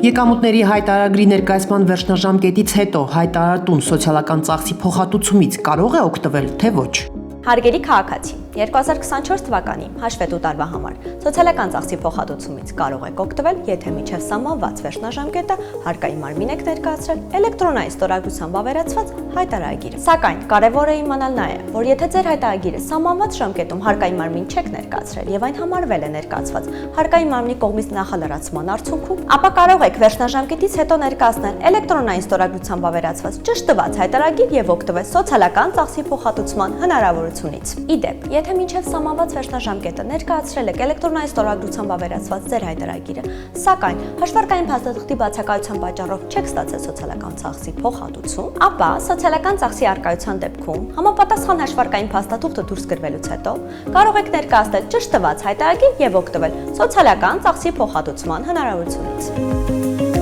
Եկամուտների հայտարարագրի ներկայացման վերջնաժամկետից հետո հայտարարտուն սոցիալական ծախսի փոխհատուցումից կարող է օգտվել, թե ոչ։ Հարգելի քաղաքացի, 2024 թվականի հաշվետու տարվա համար սոցիալական ծախսի փոխհատուցումից կարող եք օգտվել, եթե մինչև սահմանված վերջնաժամկետը հարկայի մարմին եք ներկայացրել էլեկտրոնային ստորագրությամբ ավերացված հայտարարագիրը։ Սակայն կարևոր է իմանալ նաև, որ եթե ձեր հայտարարագիրը սահմանված ժամկետում հարկայի մարմին չեք ներկայացրել եւ այն համարվել է ներկայացված հարկայի մարմնի կողմից նախալրացման արդյունքում, ապա կարող եք վերջնաժամկետից հետո ներկայացնել էլեկտրոնային ստորագրությամբ ավերացված ճշտված հայտարարագիր եւ օգտվել սոցիալական ծախսի փոխհատուցման հնարավորությունից։ Իդեպ, եթե մինչև սահմանված վերջնաժամկետը ներկայացրել եք էլեկտրոնային ստորագրությամբ ավերացված ձեր հայտարարագիրը, սակայն հաշվարկային փաստաթղթի բացակայության պատճառով չեք ստացել սոցիալական ծախսի փոխհատուցում, ապա սոցիալական ծախսի առկայության դեպքում համապատասխան հաշվարկային փաստաթուղթը դուրս գրվելուց հետո կարող եք ներկայացնել ճշտված հայտարարագիր եւ օգտվել սոցիալական ծախսի փոխհատուցման հնարավորությունից։